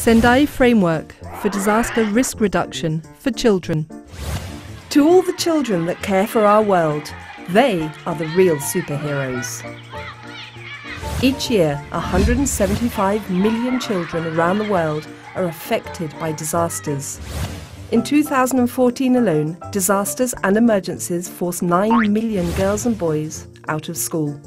Sendai Framework for Disaster Risk Reduction for Children. To all the children that care for our world, they are the real superheroes. Each year, 175 million children around the world are affected by disasters. In 2014 alone, disasters and emergencies forced 9 million girls and boys out of school.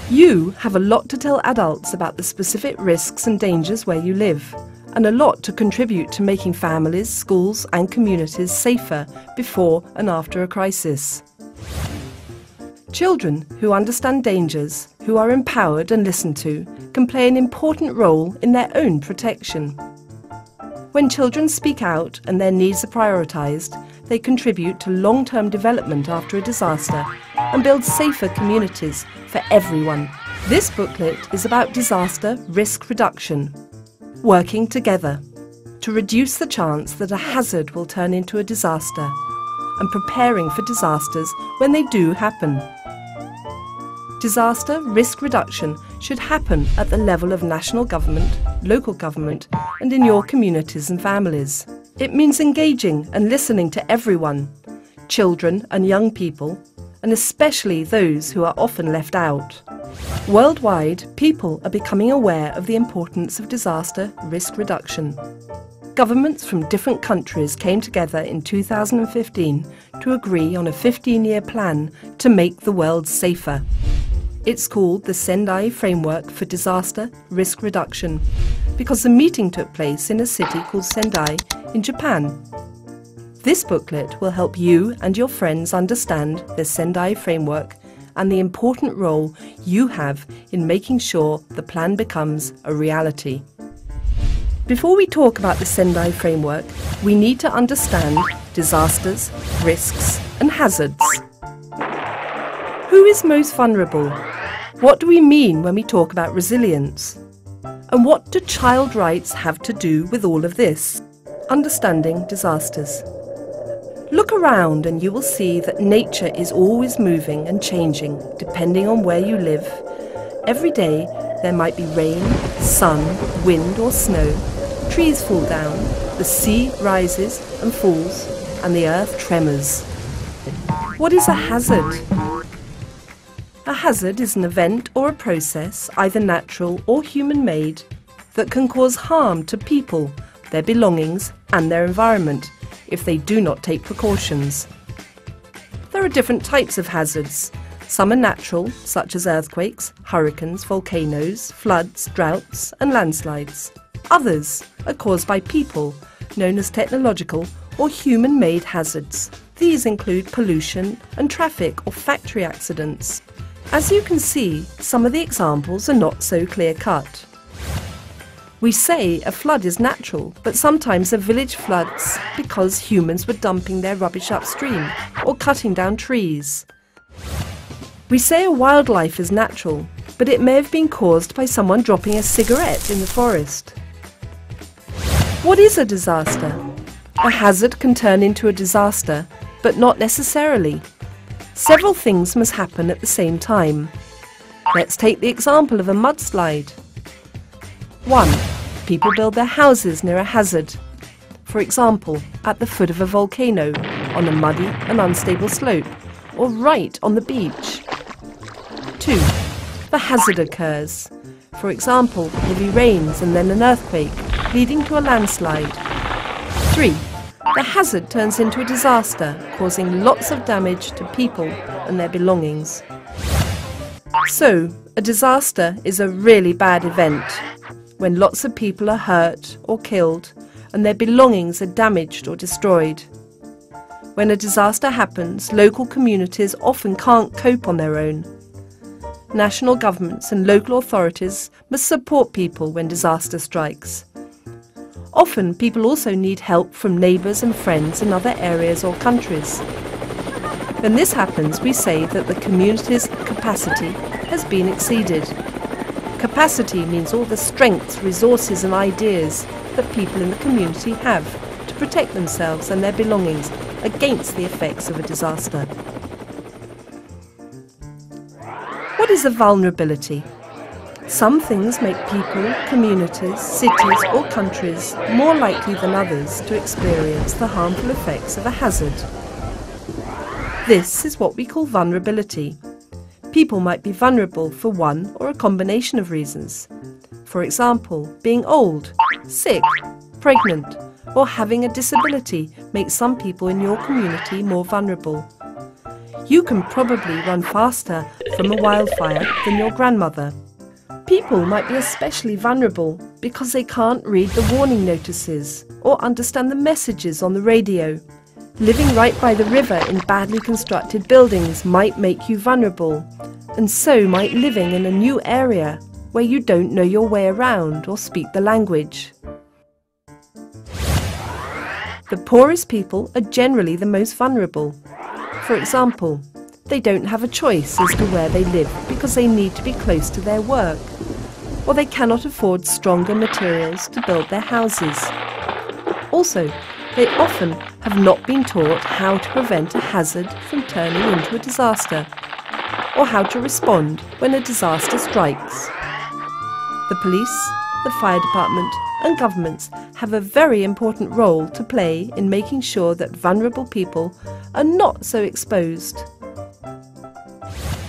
You have a lot to tell adults about the specific risks and dangers where you live, and a lot to contribute to making families, schools and communities safer before and after a crisis. Children who understand dangers, who are empowered and listened to, can play an important role in their own protection. When children speak out and their needs are prioritised, they contribute to long-term development after a disaster and build safer communities for everyone. This booklet is about disaster risk reduction, working together to reduce the chance that a hazard will turn into a disaster and preparing for disasters when they do happen. Disaster risk reduction should happen at the level of national government, local government, and in your communities and families. It means engaging and listening to everyone, children and young people, and especially those who are often left out. Worldwide, people are becoming aware of the importance of disaster risk reduction. Governments from different countries came together in 2015 to agree on a 15-year plan to make the world safer. It's called the Sendai Framework for Disaster Risk Reduction because the meeting took place in a city called Sendai in Japan. This booklet will help you and your friends understand the Sendai Framework and the important role you have in making sure the plan becomes a reality. Before we talk about the Sendai Framework, we need to understand disasters, risks and hazards. Who is most vulnerable? What do we mean when we talk about resilience? And what do child rights have to do with all of this? Understanding disasters. Look around and you will see that nature is always moving and changing depending on where you live. Every day there might be rain, sun, wind or snow. Trees fall down, the sea rises and falls, and the earth tremors. What is a hazard? A hazard is an event or a process, either natural or human-made, that can cause harm to people, their belongings and their environment if they do not take precautions. There are different types of hazards. Some are natural, such as earthquakes, hurricanes, volcanoes, floods, droughts and landslides. Others are caused by people, known as technological or human-made hazards. These include pollution and traffic or factory accidents. As you can see, some of the examples are not so clear-cut. We say a flood is natural, but sometimes a village floods because humans were dumping their rubbish upstream or cutting down trees. We say a wildlife is natural, but it may have been caused by someone dropping a cigarette in the forest. What is a disaster? A hazard can turn into a disaster, but not necessarily. Several things must happen at the same time. Let's take the example of a mudslide. 1. People build their houses near a hazard. For example, at the foot of a volcano, on a muddy and unstable slope, or right on the beach. 2. The hazard occurs. For example, heavy rains and then an earthquake, leading to a landslide. 3. The hazard turns into a disaster, causing lots of damage to people and their belongings. So, a disaster is a really bad event, when lots of people are hurt or killed and their belongings are damaged or destroyed. When a disaster happens, local communities often can't cope on their own. National governments and local authorities must support people when disaster strikes. Often, people also need help from neighbours and friends in other areas or countries. When this happens, we say that the community's capacity has been exceeded. Capacity means all the strengths, resources and ideas that people in the community have to protect themselves and their belongings against the effects of a disaster. What is a vulnerability? Some things make people, communities, cities or countries more likely than others to experience the harmful effects of a hazard. This is what we call vulnerability. People might be vulnerable for one or a combination of reasons. For example, being old, sick, pregnant, or having a disability makes some people in your community more vulnerable. You can probably run faster from a wildfire than your grandmother. People might be especially vulnerable because they can't read the warning notices or understand the messages on the radio. Living right by the river in badly constructed buildings might make you vulnerable, and so might living in a new area where you don't know your way around or speak the language. The poorest people are generally the most vulnerable. For example, they don't have a choice as to where they live because they need to be close to their work, or they cannot afford stronger materials to build their houses. Also, they often have not been taught how to prevent a hazard from turning into a disaster, or how to respond when a disaster strikes. The police, the fire department and governments have a very important role to play in making sure that vulnerable people are not so exposed.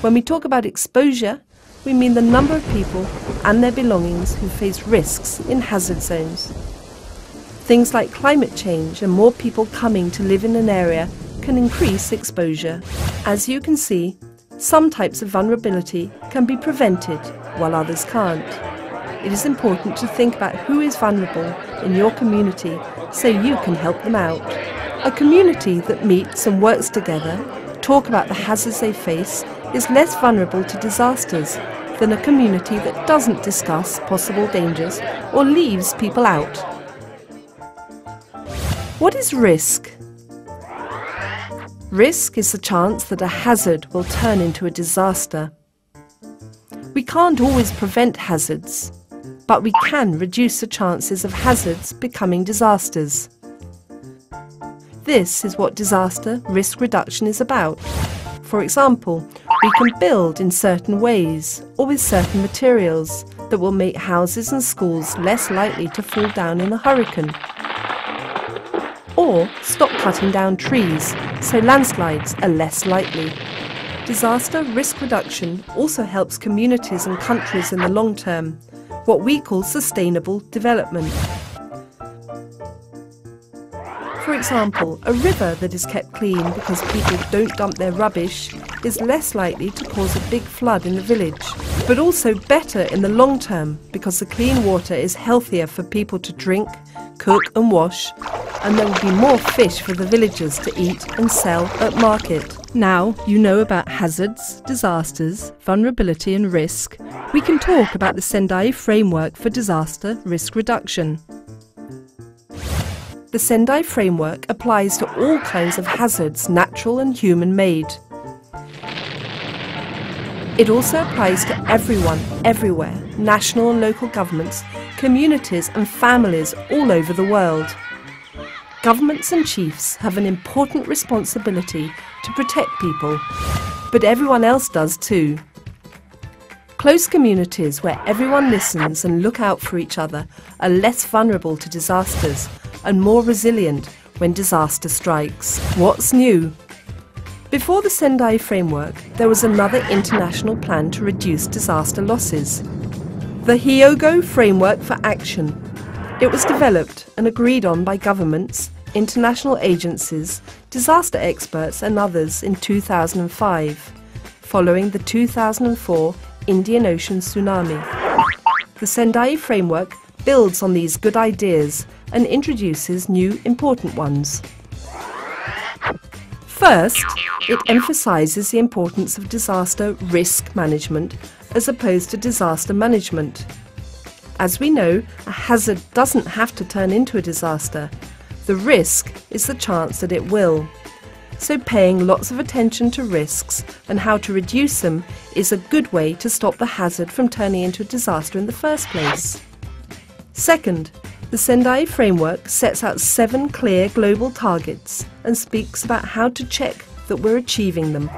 When we talk about exposure, we mean the number of people and their belongings who face risks in hazard zones. Things like climate change and more people coming to live in an area can increase exposure. As you can see, some types of vulnerability can be prevented while others can't. It is important to think about who is vulnerable in your community so you can help them out. A community that meets and works together, talk about the hazards they face, is less vulnerable to disasters than a community that doesn't discuss possible dangers or leaves people out. What is risk? Risk is the chance that a hazard will turn into a disaster. We can't always prevent hazards, but we can reduce the chances of hazards becoming disasters. This is what disaster risk reduction is about. For example, we can build in certain ways or with certain materials that will make houses and schools less likely to fall down in a hurricane. Or stop cutting down trees so landslides are less likely. Disaster risk reduction also helps communities and countries in the long term, what we call sustainable development. For example, a river that is kept clean because people don't dump their rubbish is less likely to cause a big flood in the village, but also better in the long term because the clean water is healthier for people to drink, cook and wash, and there will be more fish for the villagers to eat and sell at market. Now you know about hazards, disasters, vulnerability and risk, we can talk about the Sendai Framework for disaster risk reduction. The Sendai Framework applies to all kinds of hazards, natural and human-made. It also applies to everyone, everywhere, national and local governments, communities and families all over the world. Governments and chiefs have an important responsibility to protect people, but everyone else does too. Close communities where everyone listens and look out for each other are less vulnerable to disasters and more resilient when disaster strikes. What's new? Before the Sendai Framework, there was another international plan to reduce disaster losses. The Hyogo Framework for Action. It was developed and agreed on by governments, international agencies, disaster experts and others in 2005, following the 2004 Indian Ocean tsunami. The Sendai Framework builds on these good ideas and introduces new important ones. First, it emphasises the importance of disaster risk management as opposed to disaster management. As we know, a hazard doesn't have to turn into a disaster. The risk is the chance that it will. So paying lots of attention to risks and how to reduce them is a good way to stop the hazard from turning into a disaster in the first place. Second, the Sendai Framework sets out 7 clear global targets and speaks about how to check that we're achieving them.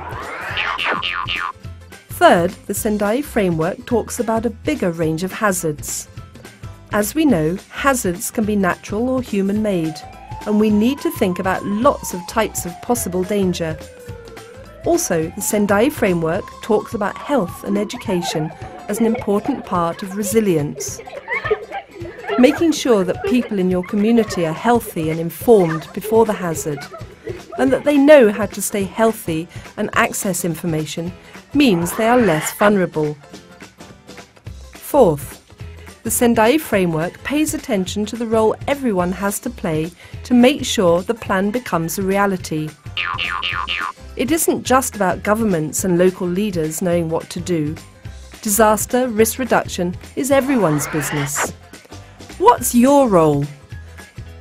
Third, the Sendai Framework talks about a bigger range of hazards. As we know, hazards can be natural or human-made, and we need to think about lots of types of possible danger. Also, the Sendai Framework talks about health and education as an important part of resilience. Making sure that people in your community are healthy and informed before the hazard, and that they know how to stay healthy and access information, means they are less vulnerable. Fourth, the Sendai Framework pays attention to the role everyone has to play to make sure the plan becomes a reality. It isn't just about governments and local leaders knowing what to do. Disaster risk reduction is everyone's business. What's your role?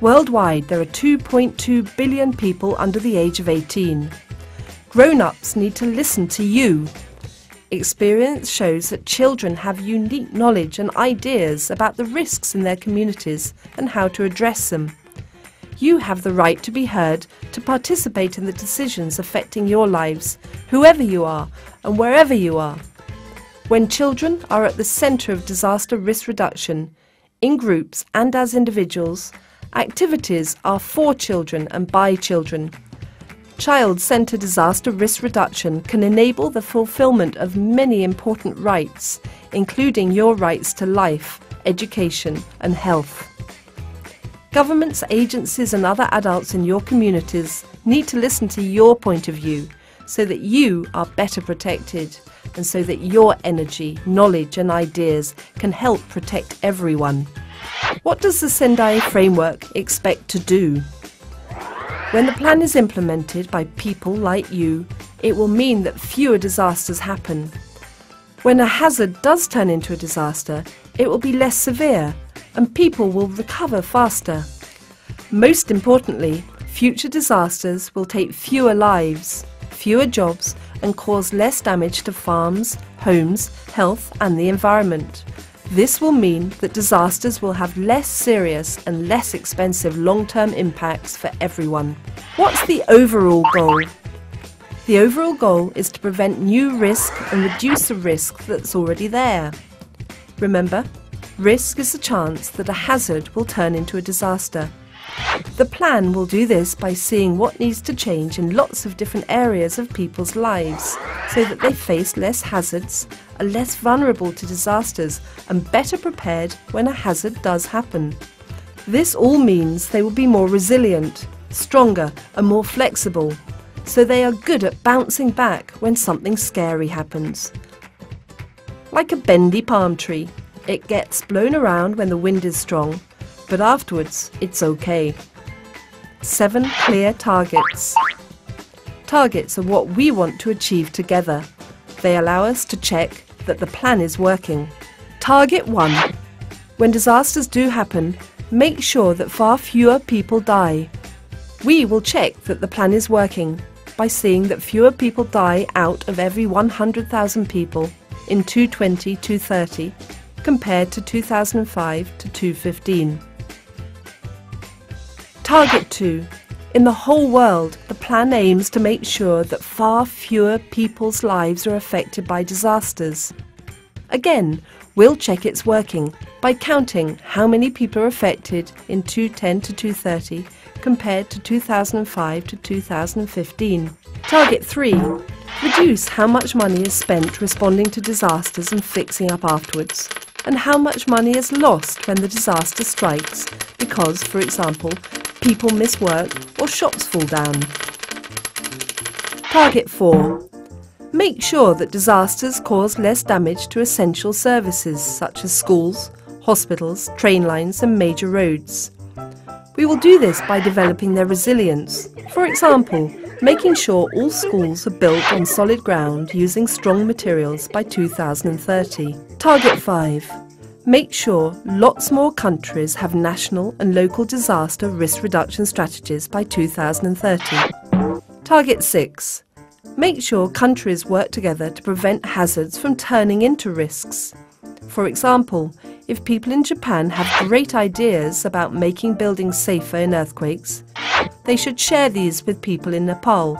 Worldwide, there are 2.2 billion people under the age of 18. Grown-ups need to listen to you. Experience shows that children have unique knowledge and ideas about the risks in their communities and how to address them. You have the right to be heard, to participate in the decisions affecting your lives, whoever you are and wherever you are. When children are at the centre of disaster risk reduction, in groups and as individuals, activities are for children and by children. Child-centred disaster risk reduction can enable the fulfilment of many important rights, including your rights to life, education and health. Governments, agencies and other adults in your communities need to listen to your point of view so that you are better protected and so that your energy, knowledge and ideas can help protect everyone. What does the Sendai Framework expect to do? When the plan is implemented by people like you, it will mean that fewer disasters happen. When a hazard does turn into a disaster, it will be less severe and people will recover faster. Most importantly, future disasters will take fewer lives, fewer jobs and cause less damage to farms, homes, health and the environment. This will mean that disasters will have less serious and less expensive long-term impacts for everyone. What's the overall goal? The overall goal is to prevent new risk and reduce the risk that's already there. Remember, risk is the chance that a hazard will turn into a disaster. The plan will do this by seeing what needs to change in lots of different areas of people's lives so that they face less hazards, are less vulnerable to disasters and better prepared when a hazard does happen. This all means they will be more resilient, stronger and more flexible, so they are good at bouncing back when something scary happens. Like a bendy palm tree, it gets blown around when the wind is strong, but afterwards it's okay. 7 clear targets. Targets are what we want to achieve together. They allow us to check that the plan is working. Target 1. When disasters do happen, make sure that far fewer people die. We will check that the plan is working by seeing that fewer people die out of every 100,000 people in 2020-2030 compared to 2005 to 2015. Target 2. In the whole world, the plan aims to make sure that far fewer people's lives are affected by disasters. Again, we'll check it's working by counting how many people are affected in 2010 to 2030 compared to 2005 to 2015. Target 3. Reduce how much money is spent responding to disasters and fixing up afterwards, and how much money is lost when the disaster strikes because, for example, people miss work or shops fall down. Target 4. Make sure that disasters cause less damage to essential services such as schools, hospitals, train lines and major roads. We will do this by developing their resilience. For example, making sure all schools are built on solid ground using strong materials by 2030. Target 5. Make sure lots more countries have national and local disaster risk reduction strategies by 2030. Target 6. Make sure countries work together to prevent hazards from turning into risks. For example, if people in Japan have great ideas about making buildings safer in earthquakes, they should share these with people in Nepal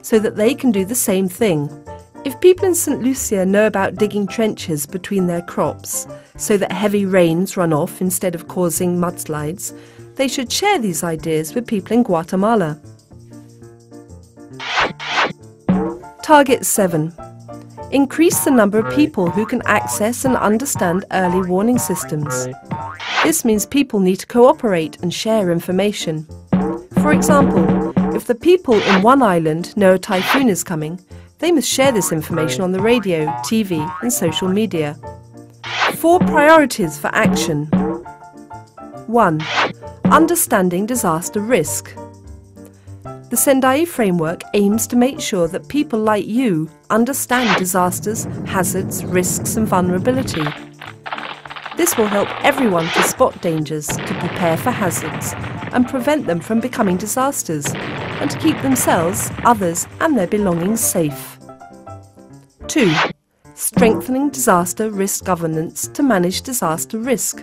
so that they can do the same thing. If people in St. Lucia know about digging trenches between their crops so that heavy rains run off instead of causing mudslides, they should share these ideas with people in Guatemala. Target 7. Increase the number of people who can access and understand early warning systems. This means people need to cooperate and share information. For example, if the people in one island know a typhoon is coming, they must share this information on the radio, TV and social media. 4 priorities for action. 1. Understanding disaster risk. The Sendai Framework aims to make sure that people like you understand disasters, hazards, risks and vulnerability. This will help everyone to spot dangers, to prepare for hazards and prevent them from becoming disasters, and to keep themselves, others and their belongings safe. 2. Strengthening disaster risk governance to manage disaster risk.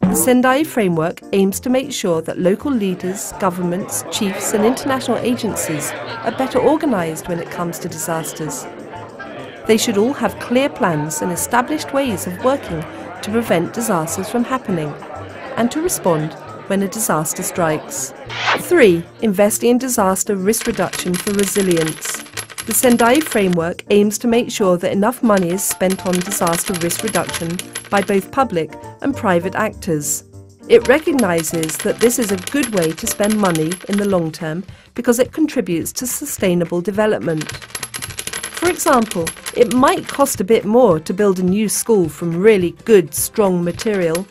The Sendai Framework aims to make sure that local leaders, governments, chiefs and international agencies are better organised when it comes to disasters. They should all have clear plans and established ways of working to prevent disasters from happening and to respond when a disaster strikes. 3. Investing in disaster risk reduction for resilience. The Sendai Framework aims to make sure that enough money is spent on disaster risk reduction by both public and private actors. It recognises that this is a good way to spend money in the long term because it contributes to sustainable development. For example, it might cost a bit more to build a new school from really good, strong material.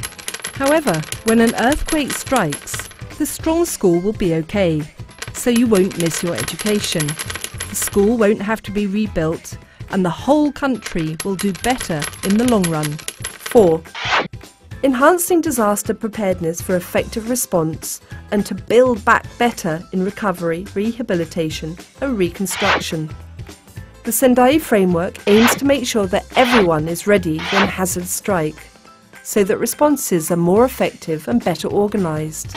However, when an earthquake strikes, the strong school will be okay, so you won't miss your education. The school won't have to be rebuilt, and the whole country will do better in the long run. 4. Enhancing disaster preparedness for effective response and to build back better in recovery, rehabilitation and reconstruction. The Sendai Framework aims to make sure that everyone is ready when hazards strike, so that responses are more effective and better organised.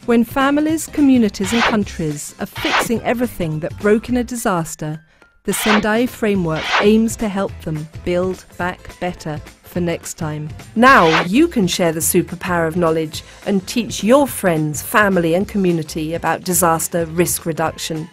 When families, communities and countries are fixing everything that broke in a disaster, the Sendai Framework aims to help them build back better for next time. Now you can share the superpower of knowledge and teach your friends, family and community about disaster risk reduction.